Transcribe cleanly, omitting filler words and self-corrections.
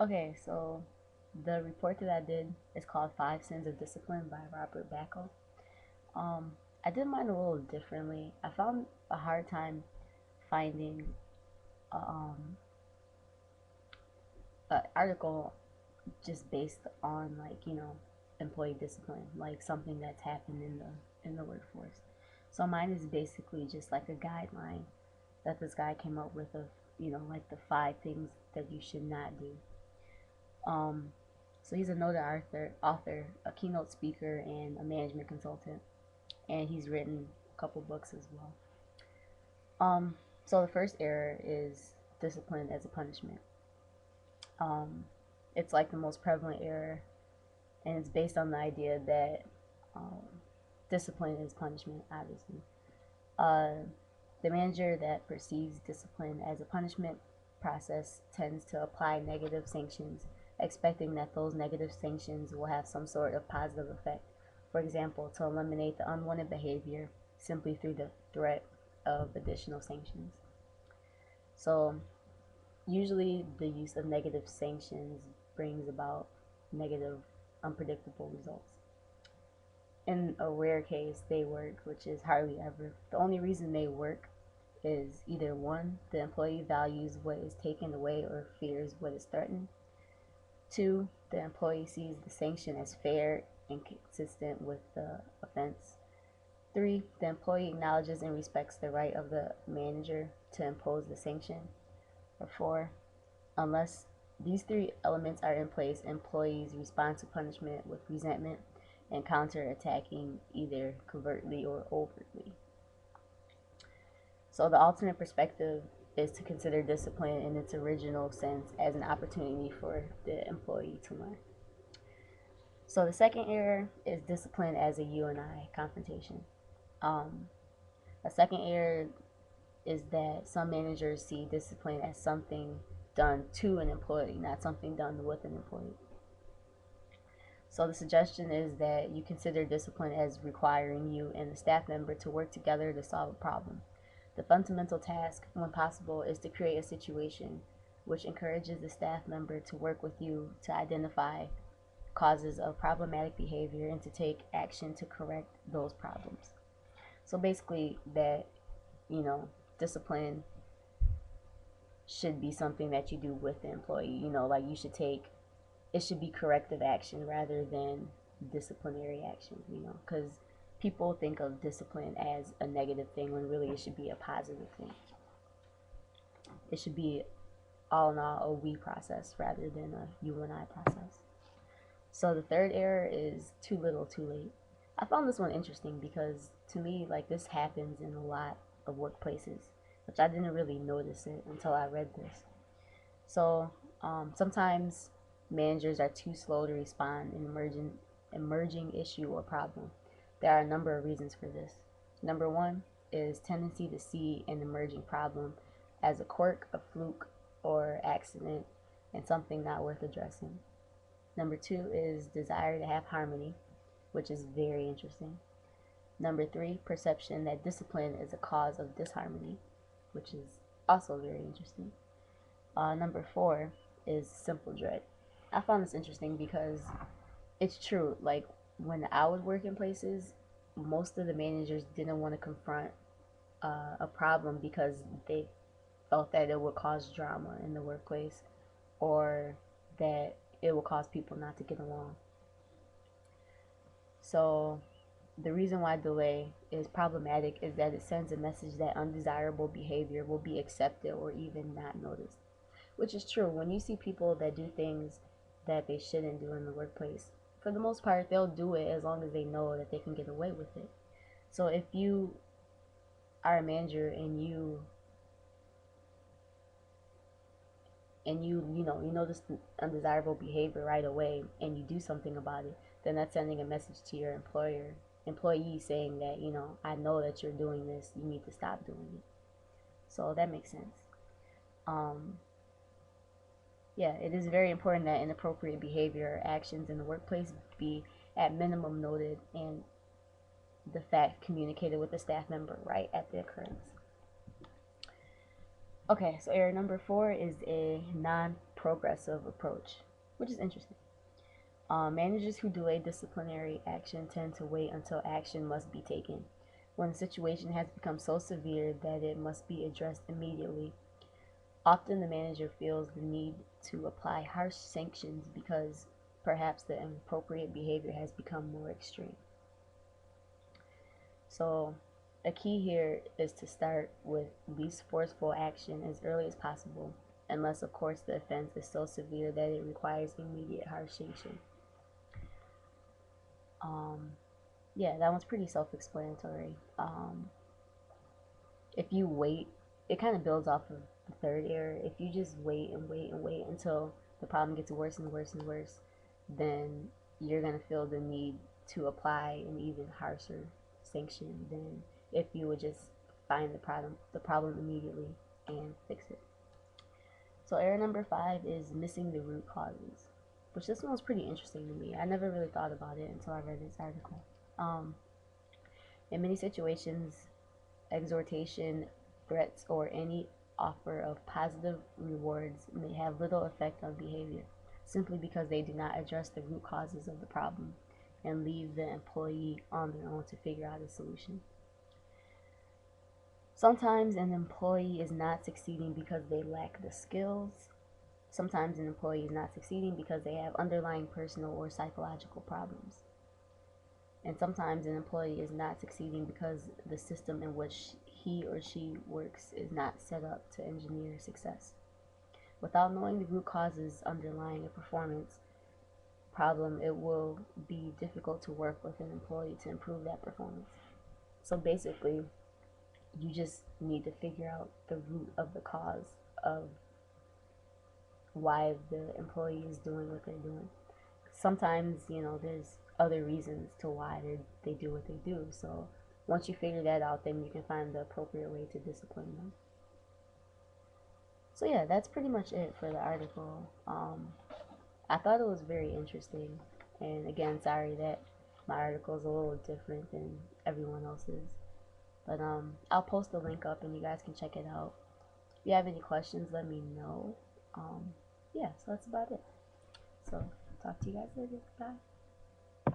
Okay, so the report that I did is called Five Sins of Discipline by Robert Backel. Um, I did mine a little differently. I found a hard time finding um, an article just based on employee discipline, like something that's happened in the workforce. So mine is basically just like a guideline that this guy came up with of like the five things that you should not do. Um, so he's a noted author, a keynote speaker, and a management consultant, and he's written a couple books as well. Um, so the first error is discipline as a punishment. Um, it's like the most prevalent error, and it's based on the idea that um, discipline is punishment, obviously. Uh, the manager that perceives discipline as a punishment process tends to apply negative sanctions, expecting that those negative sanctions will have some sort of positive effect. For example, to eliminate the unwanted behavior simply through the threat of additional sanctions. So, usually, the use of negative sanctions brings about negative, unpredictable results. In a rare case, they work, which is hardly ever. The only reason they work is either one, the employee values what is taken away or fears what is threatened. Two, the employee sees the sanction as fair and consistent with the offense. Three, the employee acknowledges and respects the right of the manager to impose the sanction. Or four, unless these three elements are in place, employees respond to punishment with resentment and counter-attacking either covertly or overtly. So the alternate perspective is to consider discipline in its original sense as an opportunity for the employee to learn. So the second error is discipline as a you and I confrontation. Um, a second error is that some managers see discipline as something done to an employee, not something done with an employee. So the suggestion is that you consider discipline as requiring you and the staff member to work together to solve a problem. The fundamental task, when possible, is to create a situation which encourages the staff member to work with you to identify causes of problematic behavior and to take action to correct those problems. So basically, that, you know, discipline should be something that you do with the employee. Like you should take, it should be corrective action rather than disciplinary action, because people think of discipline as a negative thing when really it should be a positive thing. It should be all in all a we process rather than a you and I process. So the third error is too little too late. I found this one interesting because to me, like, this happens in a lot of workplaces, which I didn't really notice it until I read this. So sometimes managers are too slow to respond in emerging issue or problem. There are a number of reasons for this. Number one is tendency to see an emerging problem as a quirk, a fluke, or accident, and something not worth addressing. Number two is desire to have harmony, which is very interesting. Number three, perception that discipline is a cause of disharmony, which is also very interesting. Number four is simple dread. I found this interesting because it's true. Like, when I would work in places, most of the managers didn't want to confront a problem because they felt that it would cause drama in the workplace or that it will cause people not to get along. So the reason why delay is problematic is that it sends a message that undesirable behavior will be accepted or even not noticed, which is true. When you see people that do things that they shouldn't do in the workplace, for the most part, they'll do it as long as they know that they can get away with it. So if you are a manager and you notice undesirable behavior right away and you do something about it, then that's sending a message to your employee saying that, I know that you're doing this, you need to stop doing it. So that makes sense. um, yeah, it is very important that inappropriate behavior or actions in the workplace be at minimum noted and the fact communicated with the staff member right at the occurrence. Okay, so error number four is a non progressive approach, which is interesting. Managers who delay disciplinary action tend to wait until action must be taken. When the situation has become so severe that it must be addressed immediately, often the manager feels the need to apply harsh sanctions because perhaps the inappropriate behavior has become more extreme. So, a key here is to start with least forceful action as early as possible, unless, of course, the offense is so severe that it requires immediate harsh sanction. Um, yeah, that one's pretty self-explanatory. If you wait, it kind of builds off of the third error. If you just wait and wait and wait until the problem gets worse and worse and worse, then you're gonna feel the need to apply an even harsher sanction than if you would just find the problem immediately and fix it. So error number 5 is missing the root causes, which this one was pretty interesting to me. I never really thought about it until I read this article. Um, in many situations, exhortation, threats, or any offer of positive rewards may have little effect on behavior, simply because they do not address the root causes of the problem and leave the employee on their own to figure out a solution. Sometimes an employee is not succeeding because they lack the skills. Sometimes an employee is not succeeding because they have underlying personal or psychological problems. And sometimes an employee is not succeeding because the system in which he or she works is not set up to engineer success. Without knowing the root causes underlying a performance problem, it will be difficult to work with an employee to improve that performance. So basically, you just need to figure out the root of the cause of why the employee is doing what they're doing. Sometimes, there's other reasons to why they do what they do. So once you figure that out, then you can find the appropriate way to discipline them. So yeah, that's pretty much it for the article. I thought it was very interesting. And again, sorry that my article is a little different than everyone else's. But I'll post the link up and you guys can check it out. If you have any questions, let me know. Yeah, so that's about it. So talk to you guys later. Bye.